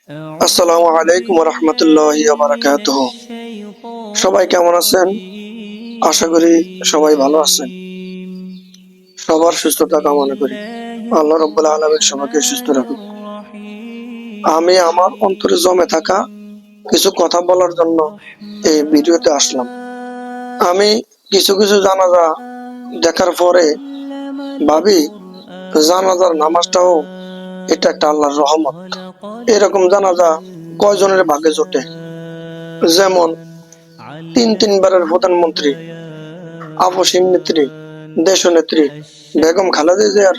আসসালামু আলাইকুম রহমতুল্লাহি বারাকাতুহ। সবাই কেমন আছেন? আশা করি সবাই ভালো আছেন। সবার সুস্থতা কামনা করি। আল্লাহ রাব্বুল আলামিন সবাইকে সুস্থ রাখুন। আমি আমার অন্তরে জমে থাকা কিছু কথা বলার জন্য এই ভিডিওতে আসলাম। আমি কিছু কিছু জানাজা দেখার পরে ভাবি, জানাজার নামাজটাও এটা একটা আল্লাহর রহমত। এরকম জানাজা কয়জনের ভাগ্যে জোটে? যেমন তিনবারের প্রধানমন্ত্রী, আপসীন নেত্রী, দেশনেত্রী বেগম খালেদা জিয়ার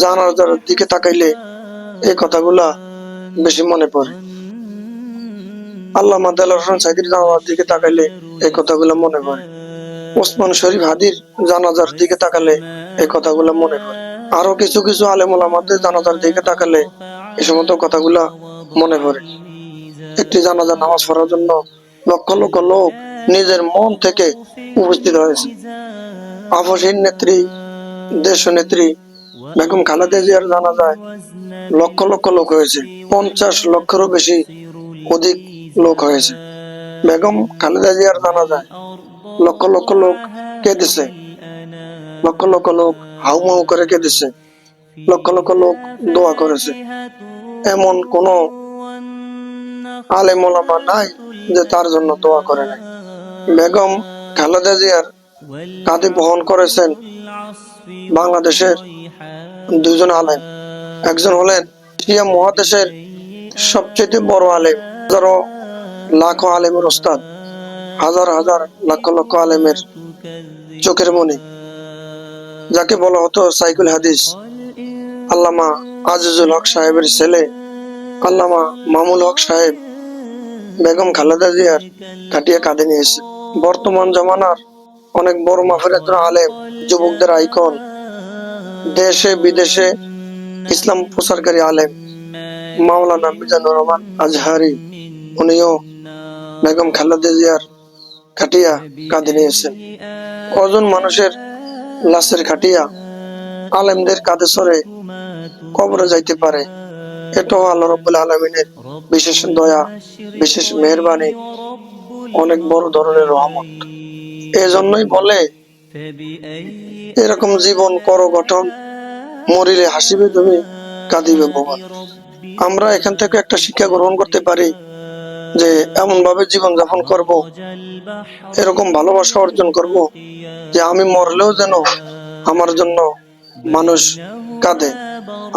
জানাজার দিকে তাকাইলে এই কথাগুলা বেশি মনে পড়ে। আল্লামা দেলোয়ার হোসেন সাঈদীর জানাজার দিকে তাকাইলে এই কথাগুলা মনে পড়ে। ওসমান শরীফ হাদির জানাজার দিকে তাকালে এই কথাগুলা মনে পড়ে। আরো কিছু কিছু আলেম ওলামাদের জানাজার দিকে তাকালে এই সমস্ত কথাগুলা মনে পড়ে। একটি জানাজার নামাজ পড়ার জন্য লক্ষ লক্ষ লোক নিজের মন থেকে উপস্থিত হয়েছে। আপসীন নেত্রী, দেশনেত্রী বেগম খালেদা জিয়ার জানাজায় লক্ষ লক্ষ লোক হয়েছে। 50 লক্ষেরও অধিক লোক হয়েছে। বেগম খালেদা জিয়ার জানাজায় লক্ষ লক্ষ লোক কেঁদেছে, লক্ষ লক্ষ লোক হাউমাউ করে কেঁদেছে, লক্ষ লক্ষ লোক দোয়া করেছে। এমন কোন আলেম ওলামা নাই যে তার জন্য দোয়া করে নাই। বেগম খালেদা জিয়ার কাঁধে বহন করেছেন বাংলাদেশের দুজন আলেম। একজন হলেন এশিয়া মহাদেশের সবচেয়ে বড় আলেম, হাজারো লাখো আলেমের ওস্তাদ, হাজার হাজার লক্ষ লক্ষ আলেমের চোখের মনি, যাকে বলা হতো সাইকুল হাদিস, আল্লামা আজিজুল হক সাহেবের ছেলে আল্লামা মামুল হক সাহেব বেগম খালেদা জিয়ার কাটিয়ে কাঁধে নিয়েছে। বর্তমান জমানার অনেক বড় মাপের একজন আলেম, যুবকদের আইকন, দেশে বিদেশে ইসলাম প্রচারকারী আলেম মাওলানা মিজানুর রহমান আজহারি, উনিও বেগম খালেদা জিয়ার খাটিয়া কাঁধে নিয়েছেন। কজন মানুষের লাশের খাটিয়া আলেমদের কাঁধে সরে কবরে যাইতে পারে, এটাও আল্লাহ রাব্বুল আলামিনের বিশেষ দয়া, বিশেষ মেহেরবানি, অনেক বড় ধরনের রহমত। এজন্যই বলে, এরকম জীবন করো গঠন, মরিলে হাসিবে তুমি, কাঁদিবে ভুবন। আমরা এখান থেকে একটা শিক্ষা গ্রহণ করতে পারি যে এমন ভাবে জীবন যাপন করব, এরকম ভালোবাসা অর্জন করব যে আমি মরলেও যেন আমার জন্য মানুষ কাঁদে,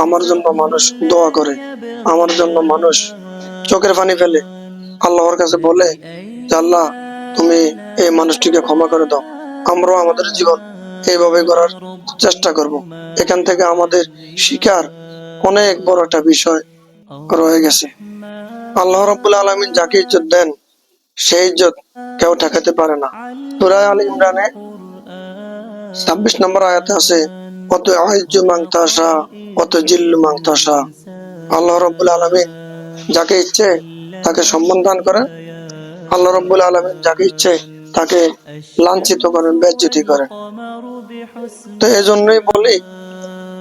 আমার জন্য মানুষ দোয়া করে, আমার জন্য মানুষ চোখের পানি ফেলে, আল্লাহর কাছে বলে যে আল্লাহ তুমি এই মানুষটিকে ক্ষমা করে দাও। আমরাও আমাদের জীবন এইভাবে করার চেষ্টা করব। এখান থেকে আমাদের শিকার অনেক বড় একটা বিষয় রয়ে গেছে। আল্লাহ রাব্বুল আলামিন যাকে ইজ্জত দেন সেই ইজ্জত কেউ ঠেকাতে পারে না। সূরা আল ইমরানে 26 নম্বর আয়াতে আছে, অত আইজ্জু মান তাশা অত জিল্লু মান তাশা। আল্লাহ রাব্বুল আলামিন যাকে ইচ্ছে তাকে সম্মান দান করেন, আল্লাহ রাব্বুল আলামিন যাকে ইচ্ছে তাকে লাঞ্ছিত করেন, বেইজ্জতি করেন। তো এজন্যই বলি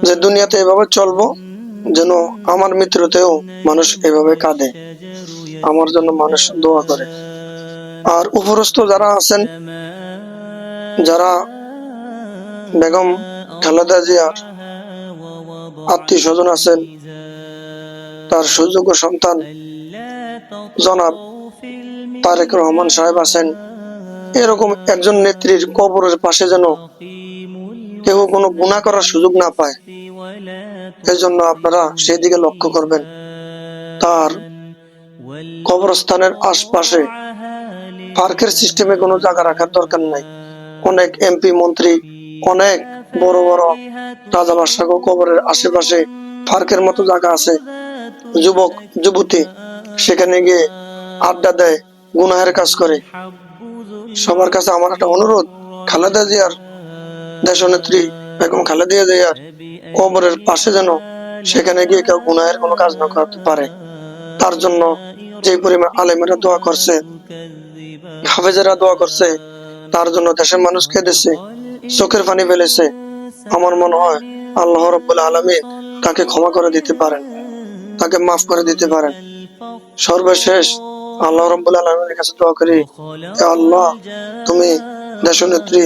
যে দুনিয়াতে এভাবে চলবো যেন আমার মৃত্যুতেও মানুষ এভাবে কাঁদে, আমার জন্য মানুষ দোয়া করে। আর উপরস্থ যারা আছেন, যারা বেগম খালেদা জিয়ার আত্মীয় স্বজন আছেন, তার সুযোগ্য সন্তান জনাব তারেক রহমান সাহেব আছেন, এরকম একজন নেত্রীর কবরের পাশে যেন কেউ কোনো গুনাহ করার সুযোগ না পায়, এই জন্য আপনারা সেই দিকে লক্ষ্য করবেন। তার কবরস্থানের আশপাশে পার্কের সিস্টেমে কোনো জায়গা রাখার দরকার নাই। অনেক এমপি মন্ত্রী, অনেক বড় বড় রাজা বাদশাহ কবরের আশেপাশে পার্কের মতো জায়গা আছে, যুবক যুবতী সেখানে গিয়ে আড্ডা দেয়, গুনাহের কাজ করে। সবার কাছে আমার একটা অনুরোধ, খালেদা জিয়ার, দেশনেত্রী বেগম খালেদা জিয়ার কবরের পাশে যেন সেখানে গিয়ে কেউ গুনাহের কোনো কাজ না করতে পারে। তার জন্য যে পরিমাণ আলেমেরা দোয়া করছে, হাফেজেরা দোয়া করছে, তার জন্য দেশের মানুষ কেঁদেছে, চোখের পানি ফেলেছে। আমার মনে হয় আল্লাহ রাব্বুল আলামিন তাকে ক্ষমা করে দিতে পারেন, তাকে মাফ করে দিতে পারেন। সর্বশেষ আল্লাহ রাব্বুল আলামিনের কাছে দোয়া করি, হে আল্লাহ, তুমি দেশনেত্রী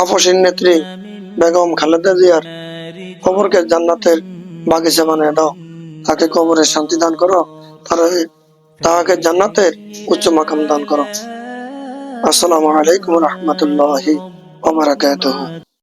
আপসীন নেত্রী বেগম খালেদা জিয়ার কবরকে জান্নাতের বাগিচা বানিয়ে দাও, তাকে কবরের শান্তি দান করো, তাকে জান্নাতের উচ্চ মাকাম দান করো। আসসালামু আলাইকুম ওয়া রাহমাতুল্লাহি ওয়া বারাকাতুহু।